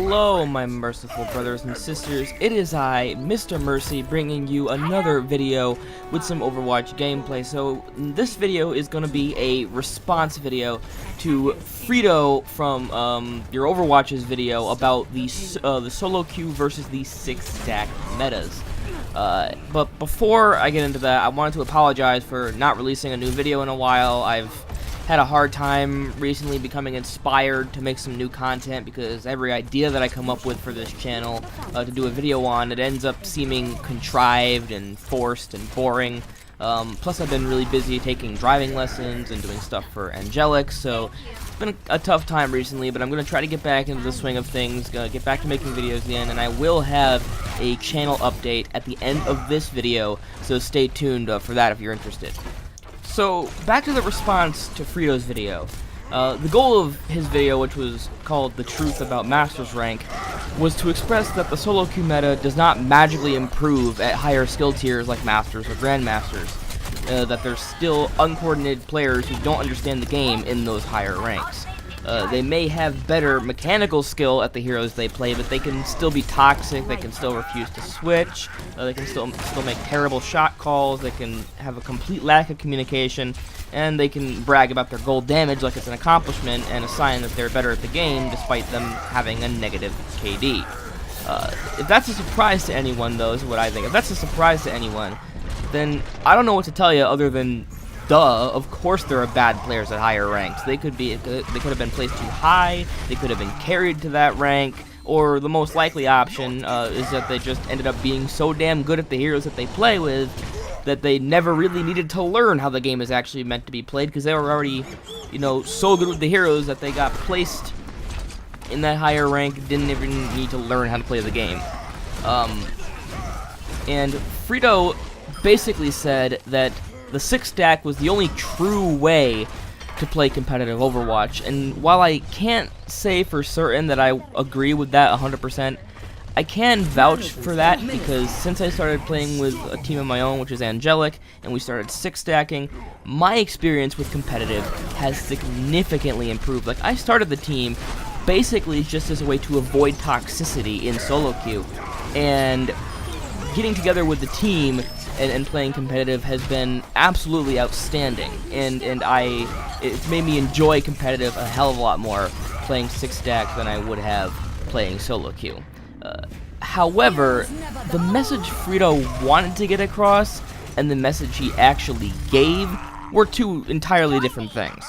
Hello, my merciful brothers and sisters. It is I, MisterMercy, bringing you another video with some Overwatch gameplay. So this video is going to be a response video to Freedo from your Overwatch's video about the solo queue versus the 6-stack metas. But before I get into that, I wanted to apologize for not releasing a new video in a while. I've had a hard time recently becoming inspired to make some new content because every idea that I come up with for this channel to do a video on, it ends up seeming contrived and forced and boring. Plus I've been really busy taking driving lessons and doing stuff for Angelic, so it's been a tough time recently, but I'm going to try to get back into the swing of things, get back to making videos again, and I will have a channel update at the end of this video, so stay tuned for that if you're interested. So, back to the response to Freedo's video. The goal of his video, which was called The Truth About Masters Rank, was to express that the solo queue meta does not magically improve at higher skill tiers like Masters or Grandmasters. That there's still uncoordinated players who don't understand the game in those higher ranks. They may have better mechanical skill at the heroes they play, but they can still be toxic, they can still refuse to switch, they can still make terrible shot calls, they can have a complete lack of communication, and they can brag about their gold damage like it's an accomplishment and a sign that they're better at the game despite them having a negative KD. If that's a surprise to anyone, though, is what I think. If that's a surprise to anyone, then I don't know what to tell you other than duh, of course there are bad players at higher ranks. They could have been placed too high, they could have been carried to that rank, or the most likely option is that they just ended up being so damn good at the heroes that they play with that they never really needed to learn how the game is actually meant to be played because they were already, so good with the heroes that they got placed in that higher rank, didn't even need to learn how to play the game. And Freedo basically said that the 6-stack was the only true way to play competitive Overwatch, and while I can't say for certain that I agree with that 100%, I can vouch for that because since I started playing with a team of my own, which is Angelic, and we started 6-stacking, my experience with competitive has significantly improved. Like, I started the team basically just as a way to avoid toxicity in solo queue, and getting together with the team and playing competitive has been absolutely outstanding, and it's made me enjoy competitive a hell of a lot more playing 6-stack than I would have playing solo queue. However, the message Freedo wanted to get across and the message he actually gave were two entirely different things.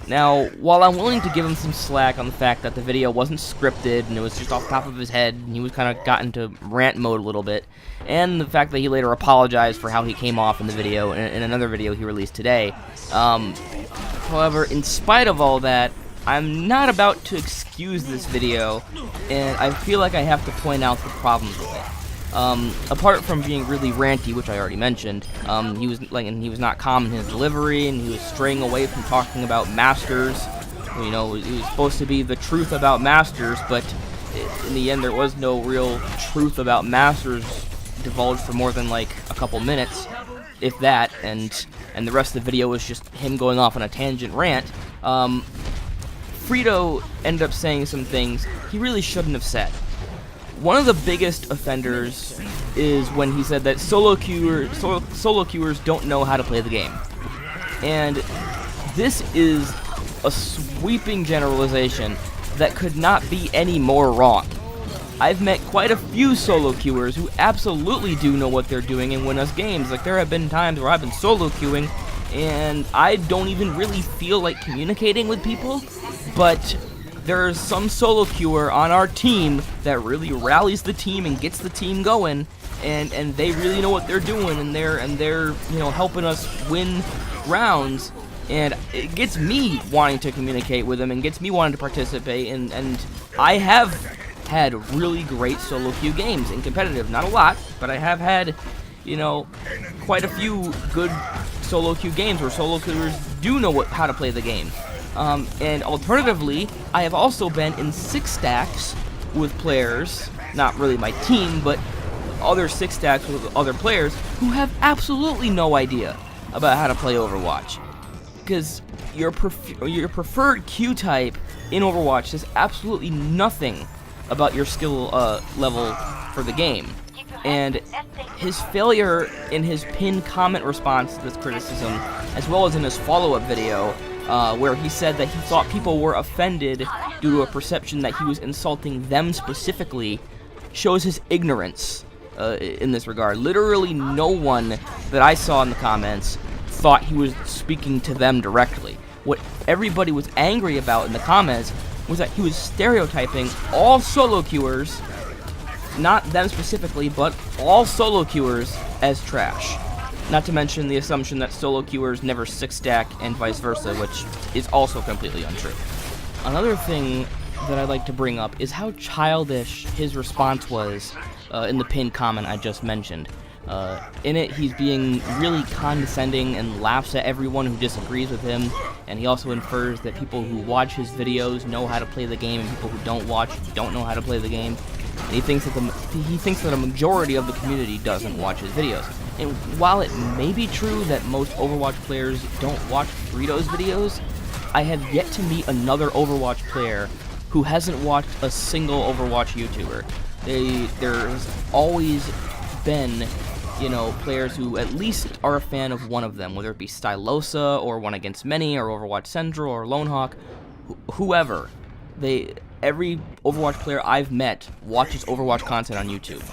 Now, while I'm willing to give him some slack on the fact that the video wasn't scripted and it was just off the top of his head and he was kind of got into rant mode a little bit, and the fact that he later apologized for how he came off in the video, in another video he released today, however, in spite of all that, I'm not about to excuse this video, and I feel like I have to point out the problems with it. Apart from being really ranty, which I already mentioned, he was not calm in his delivery, and he was straying away from talking about Masters. It was supposed to be the truth about Masters, but in the end there was no real truth about Masters divulged for more than like a couple minutes, if that, and the rest of the video was just him going off on a tangent rant. Freedo ended up saying some things he really shouldn't have said. One of the biggest offenders is when he said that solo queuers don't know how to play the game. And this is a sweeping generalization that could not be any more wrong. I've met quite a few solo queuers who absolutely do know what they're doing and win us games. Like, there have been times where I've been solo queuing and I don't even really feel like communicating with people, but there's some solo queuer on our team that really rallies the team and gets the team going, and they really know what they're doing, and they're helping us win rounds, and it gets me wanting to communicate with them and gets me wanting to participate, and I have had really great solo queue games in competitive. Not a lot, but I have had quite a few good solo queue games where solo queuers do know how to play the game. And alternatively, I have also been in 6-stacks with players, not really my team, but other 6-stacks with other players who have absolutely no idea about how to play Overwatch. Because your preferred queue type in Overwatch does absolutely nothing about your skill level for the game. And his failure in his pinned comment response to this criticism, as well as in his follow-up video, where he said that he thought people were offended due to a perception that he was insulting them specifically, shows his ignorance in this regard. Literally no one that I saw in the comments thought he was speaking to them directly. What everybody was angry about in the comments was that he was stereotyping all solo queuers, not them specifically, but all solo queuers as trash. Not to mention the assumption that solo queuers never 6-stack and vice versa, which is also completely untrue. Another thing that I'd like to bring up is how childish his response was in the pinned comment I just mentioned. In it, he's being really condescending and laughs at everyone who disagrees with him, and he also infers that people who watch his videos know how to play the game and people who don't watch don't know how to play the game. And he thinks that a majority of the community doesn't watch his videos. And while it may be true that most Overwatch players don't watch Freedo's videos, I have yet to meet another Overwatch player who hasn't watched a single Overwatch YouTuber. There's always been, players who at least are a fan of one of them, whether it be Stylosa or One Against Many or Overwatch Central or Lonehawk, whoever. Every Overwatch player I've met watches Overwatch content on YouTube.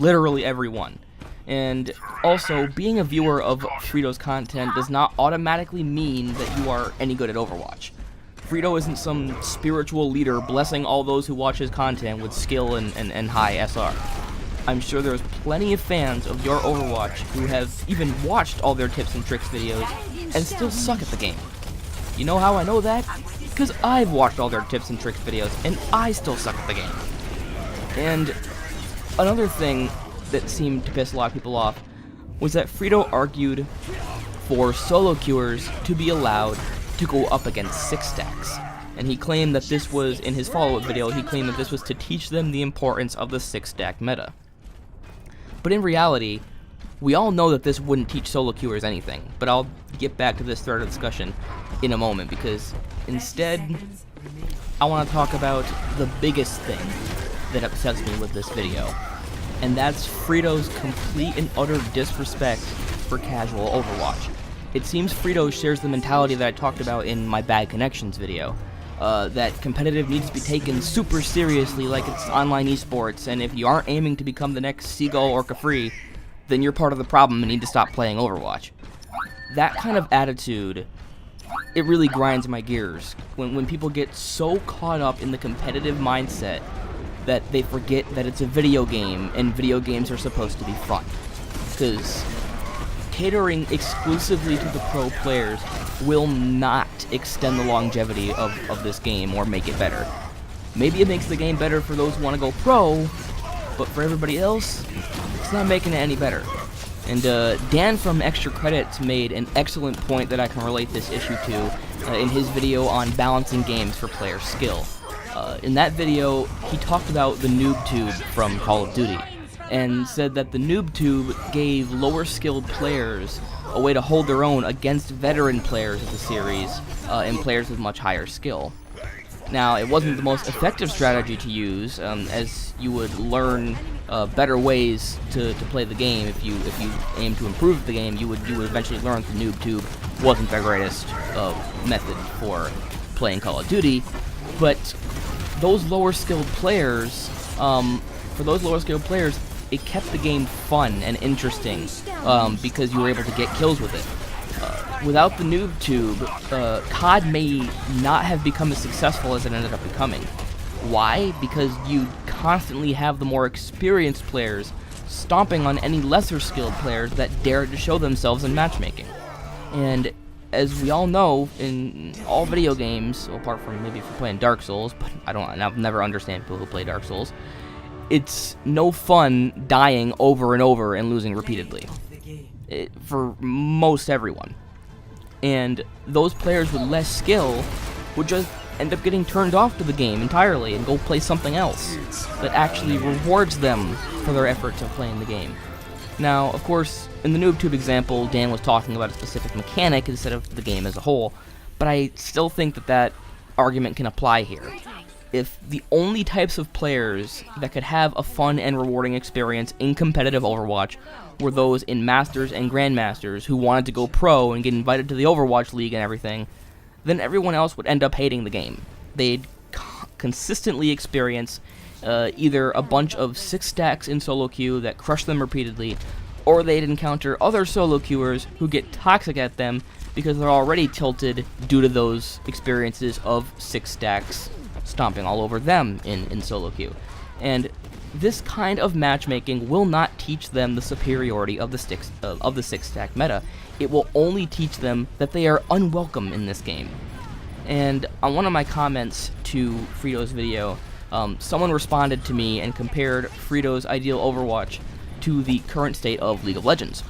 Literally everyone. And also, being a viewer of Freedo's content does not automatically mean that you are any good at Overwatch. Freedo isn't some spiritual leader blessing all those who watch his content with skill and high SR. I'm sure there's plenty of fans of your Overwatch who have even watched all their tips and tricks videos and still suck at the game. You know how I know that? Because I've watched all their tips and tricks videos and I still suck at the game. And another thing that seemed to piss a lot of people off was that Freedo argued for solo queuers to be allowed to go up against 6-stacks. And he claimed that this was, in his follow-up video, he claimed that this was to teach them the importance of the 6-stack meta. But in reality, we all know that this wouldn't teach solo queuers anything, but I'll get back to this thread of discussion in a moment, because instead, I want to talk about the biggest thing that upsets me with this video, and that's Freedo's complete and utter disrespect for casual Overwatch. It seems Freedo shares the mentality that I talked about in my Bad Connections video, that competitive needs to be taken super seriously like it's online esports, and if you aren't aiming to become the next Seagull or Capri, then you're part of the problem and need to stop playing Overwatch. That kind of attitude, it really grinds my gears when people get so caught up in the competitive mindset that they forget that it's a video game and video games are supposed to be fun. Because catering exclusively to the pro players will not extend the longevity of this game or make it better. Maybe it makes the game better for those who want to go pro, but for everybody else, it's not making it any better. And Dan from Extra Credits made an excellent point that I can relate this issue to in his video on balancing games for player skill. In that video, he talked about the noob tube from Call of Duty, and said that the noob tube gave lower skilled players a way to hold their own against veteran players of the series and players with much higher skill. Now, it wasn't the most effective strategy to use, as you would learn better ways to play the game. If you aim to improve the game, you would eventually learn that the noob tube wasn't the greatest method for playing Call of Duty. But those lower skilled players, it kept the game fun and interesting because you were able to get kills with it. Without the noob tube, COD may not have become as successful as it ended up becoming. Why? Because you constantly have the more experienced players stomping on any lesser skilled players that dared to show themselves in matchmaking. And as we all know, in all video games, apart from maybe if you're playing Dark Souls, but I've never understand people who play Dark Souls, it's no fun dying over and over and losing repeatedly. For most everyone. And those players with less skill would just end up getting turned off to the game entirely and go play something else that actually rewards them for their efforts of playing the game. Now, of course, in the NoobTube example, Dan was talking about a specific mechanic instead of the game as a whole, but I still think that argument can apply here. if the only types of players that could have a fun and rewarding experience in competitive Overwatch were those in Masters and Grandmasters who wanted to go pro and get invited to the Overwatch League and everything, then everyone else would end up hating the game. They'd consistently experience either a bunch of 6 stacks in solo queue that crush them repeatedly, or they'd encounter other solo queuers who get toxic at them because they're already tilted due to those experiences of 6 stacks stomping all over them in solo queue. And this kind of matchmaking will not teach them the superiority of the 6 stack meta. It will only teach them that they are unwelcome in this game. And on one of my comments to Freedo's video, someone responded to me and compared Freedo's ideal Overwatch to the current state of League of Legends.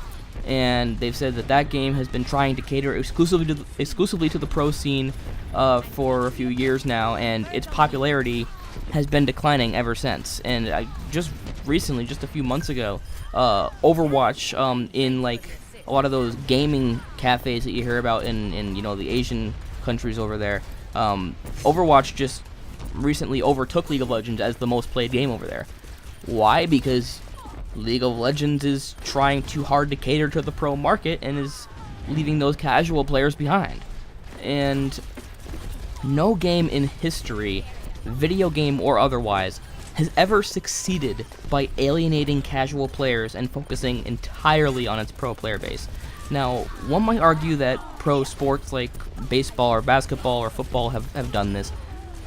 And they've said that that game has been trying to cater exclusively to the pro scene for a few years now, and its popularity has been declining ever since. And I just recently, just a few months ago, Overwatch in like a lot of those gaming cafes that you hear about in you know, the Asian countries over there, Overwatch just recently overtook League of Legends as the most played game over there. Why? Because League of Legends is trying too hard to cater to the pro market and is leaving those casual players behind. And no game in history, video game or otherwise, has ever succeeded by alienating casual players and focusing entirely on its pro player base. Now, one might argue that pro sports like baseball or basketball or football have done this,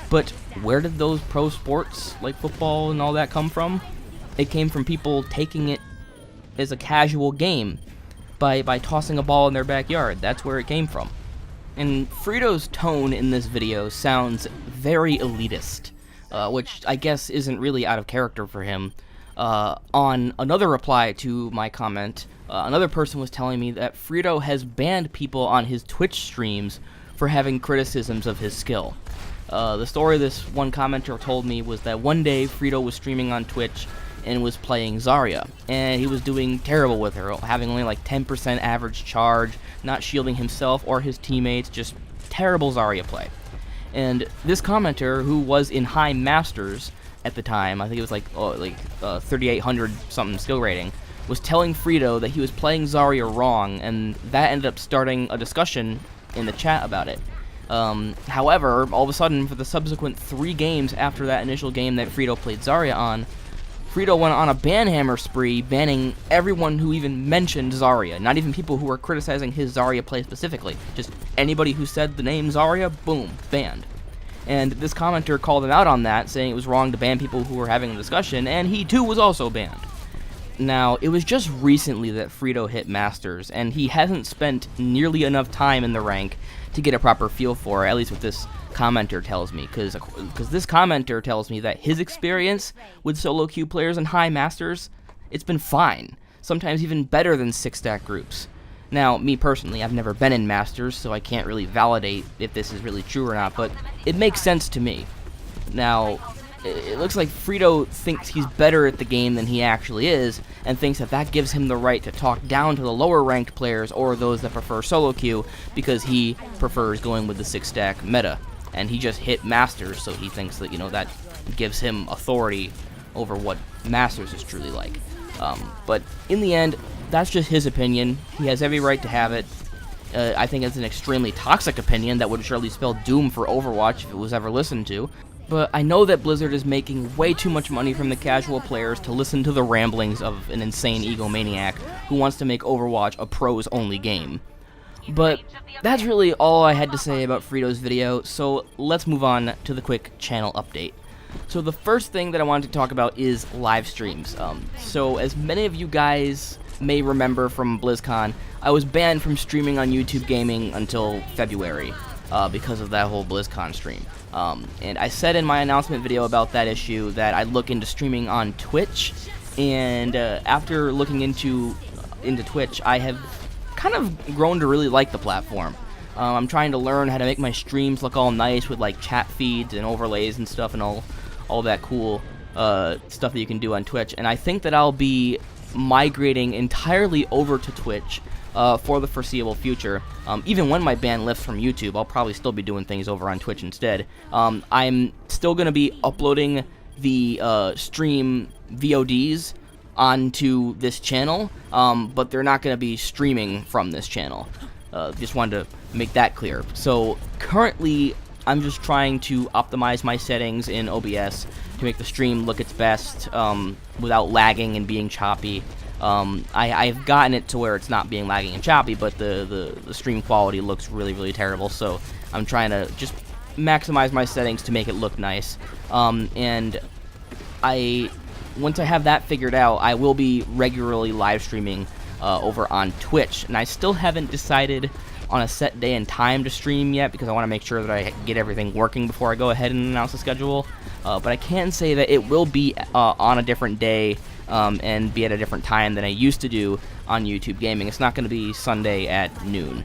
but where did those pro sports like football and all that come from? It came from people taking it as a casual game by tossing a ball in their backyard. That's where it came from. And Freedo's tone in this video sounds very elitist, which I guess isn't really out of character for him. On another reply to my comment, another person was telling me that Freedo has banned people on his Twitch streams for having criticisms of his skill. The story this one commenter told me was that one day Freedo was streaming on Twitch and was playing Zarya, and he was doing terrible with her, having only like 10% average charge, not shielding himself or his teammates, just terrible Zarya play. And this commenter, who was in high Masters at the time, I think it was like 3,800 something skill rating, was telling Freedo that he was playing Zarya wrong, and that ended up starting a discussion in the chat about it. However, all of a sudden, for the subsequent 3 games after that initial game that Freedo played Zarya on, Freedo went on a banhammer spree, banning everyone who even mentioned Zarya. Not even people who were criticizing his Zarya play specifically. Just anybody who said the name Zarya, boom, banned. And this commenter called him out on that, saying it was wrong to ban people who were having a discussion, and he too was also banned. Now, it was just recently that Freedo hit Masters, and he hasn't spent nearly enough time in the rank to get a proper feel for it, at least what this commenter tells me, because this commenter tells me that his experience with solo queue players in high Masters, it's been fine, sometimes even better than 6-stack groups. Now, me personally, I've never been in Masters, so I can't really validate if this is really true or not, but it makes sense to me. Now, it looks like Freedo thinks he's better at the game than he actually is, and thinks that that gives him the right to talk down to the lower ranked players or those that prefer solo queue because he prefers going with the 6-stack meta. And he just hit Masters, so he thinks that, you know, that gives him authority over what Masters is truly like. But in the end, that's just his opinion. He has every right to have it. I think it's an extremely toxic opinion that would surely spell doom for Overwatch if it was ever listened to. But I know that Blizzard is making way too much money from the casual players to listen to the ramblings of an insane egomaniac who wants to make Overwatch a pros-only game. But that's really all I had to say about Freedo's video, so let's move on to the quick channel update. So the first thing that I wanted to talk about is live streams. So as many of you guys may remember from BlizzCon, I was banned from streaming on YouTube Gaming until February because of that whole BlizzCon stream. And I said in my announcement video about that issue that I'd look into streaming on Twitch, and after looking into Twitch, I have kind of grown to really like the platform. I'm trying to learn how to make my streams look all nice with like chat feeds and overlays and stuff and all that cool stuff that you can do on Twitch, and I think that I'll be migrating entirely over to Twitch for the foreseeable future. Even when my ban lifts from YouTube, I'll probably still be doing things over on Twitch instead. I'm still going to be uploading the stream VODs onto this channel, but they're not going to be streaming from this channel. Just wanted to make that clear. So currently, I'm just trying to optimize my settings in OBS to make the stream look its best without lagging and being choppy. I've gotten it to where it's not being lagging and choppy, but the stream quality looks really, really terrible. So I'm trying to just maximize my settings to make it look nice. And once I have that figured out, I will be regularly live streaming over on Twitch. And I still haven't decided on a set day and time to stream yet, because I want to make sure that I get everything working before I go ahead and announce the schedule. But I can say that it will be on a different day and be at a different time than I used to do on YouTube Gaming. It's not going to be Sunday at noon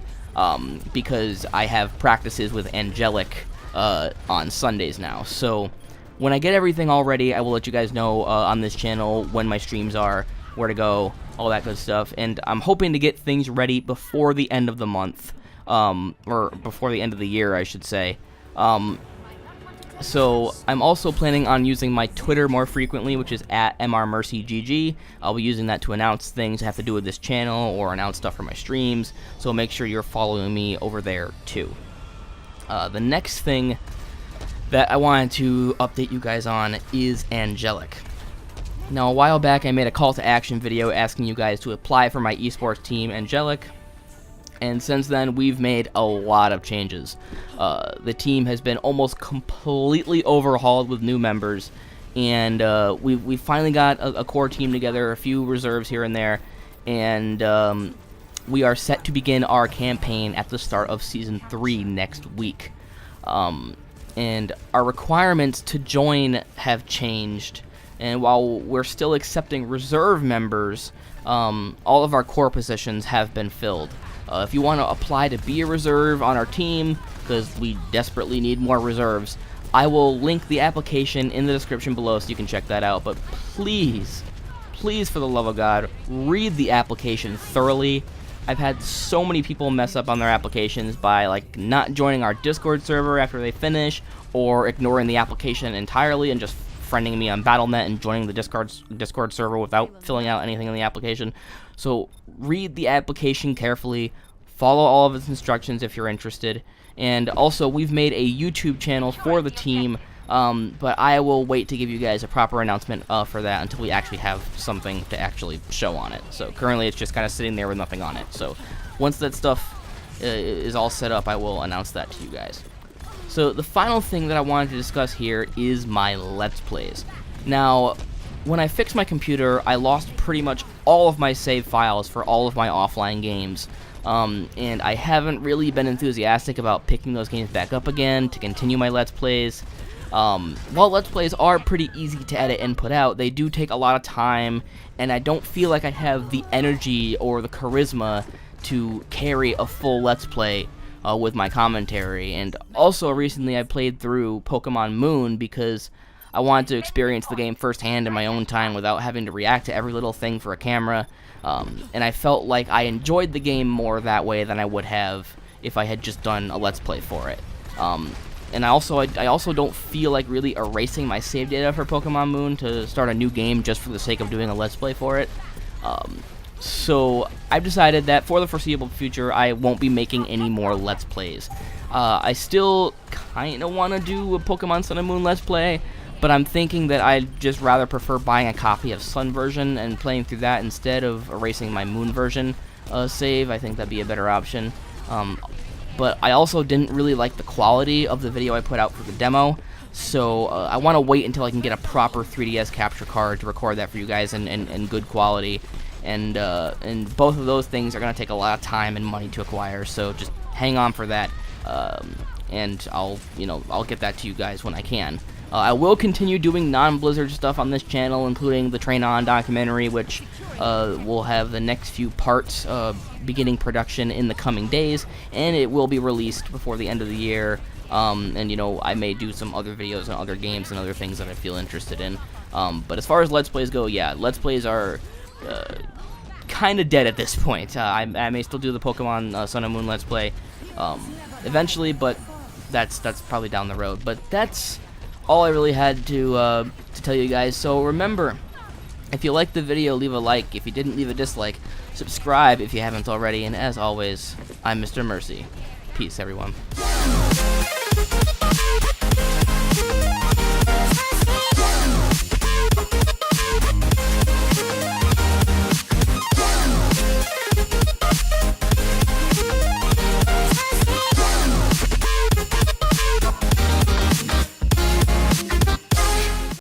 because I have practices with Angelic on Sundays now. So when I get everything all ready, I will let you guys know on this channel when my streams are, where to go, all that good stuff. And I'm hoping to get things ready before the end of the month, or before the end of the year, I should say. So I'm also planning on using my Twitter more frequently, which is at MrMercyGG. I'll be using that to announce things that have to do with this channel or announce stuff for my streams, so make sure you're following me over there too. The next thing that I wanted to update you guys on is Angelic. Now, a while back I made a call to action video asking you guys to apply for my esports team, Angelic, and since then we've made a lot of changes. The team has been almost completely overhauled with new members, and we finally got a core team together, a few reserves here and there, and we are set to begin our campaign at the start of Season 3 next week. And our requirements to join have changed, and while we're still accepting reserve members, all of our core positions have been filled. If you want to apply to be a reserve on our team, because we desperately need more reserves, I will link the application in the description below so you can check that out. But please, please, for the love of God, read the application thoroughly. I've had so many people mess up on their applications by not joining our Discord server after they finish, or ignoring the application entirely and just friending me on Battle.net and joining the Discord server without filling out anything in the application. So read the application carefully, follow all of its instructions if you're interested, and also we've made a YouTube channel for the team, but I will wait to give you guys a proper announcement for that until we actually have something to actually show on it. So currently it's just kind of sitting there with nothing on it. So once that stuff is all set up, I will announce that to you guys. So the final thing that I wanted to discuss here is my Let's Plays. Now, when I fixed my computer, I lost pretty much all of my save files for all of my offline games, and I haven't really been enthusiastic about picking those games back up again to continue my Let's Plays. While Let's Plays are pretty easy to edit and put out, they do take a lot of time, and I don't feel like I have the energy or the charisma to carry a full Let's Play with my commentary. And also recently I played through Pokemon Moon because I wanted to experience the game firsthand in my own time without having to react to every little thing for a camera, and I felt like I enjoyed the game more that way than I would have if I had just done a Let's Play for it. And I also don't feel like really erasing my save data for Pokemon Moon to start a new game just for the sake of doing a Let's Play for it. So I've decided that for the foreseeable future, I won't be making any more Let's Plays. I still kind of want to do a Pokemon Sun and Moon Let's Play, but I'm thinking that I'd just rather prefer buying a copy of Sun version and playing through that instead of erasing my Moon version save. I think that'd be a better option. But I also didn't really like the quality of the video I put out for the demo, so I want to wait until I can get a proper 3DS capture card to record that for you guys in good quality. And both of those things are going to take a lot of time and money to acquire, so just hang on for that, and I'll get that to you guys when I can. I will continue doing non-Blizzard stuff on this channel, including the Train On documentary, which will have the next few parts beginning production in the coming days, and it will be released before the end of the year. And I may do some other videos on other games and other things that I feel interested in. But as far as Let's Plays go, yeah, Let's Plays are kind of dead at this point. I may still do the Pokemon Sun and Moon Let's Play eventually, but that's probably down the road. But that's all I really had to tell you guys. So remember, if you liked the video, leave a like. If you didn't, leave a dislike. Subscribe if you haven't already. And as always, I'm Mr. Mercy. Peace, everyone.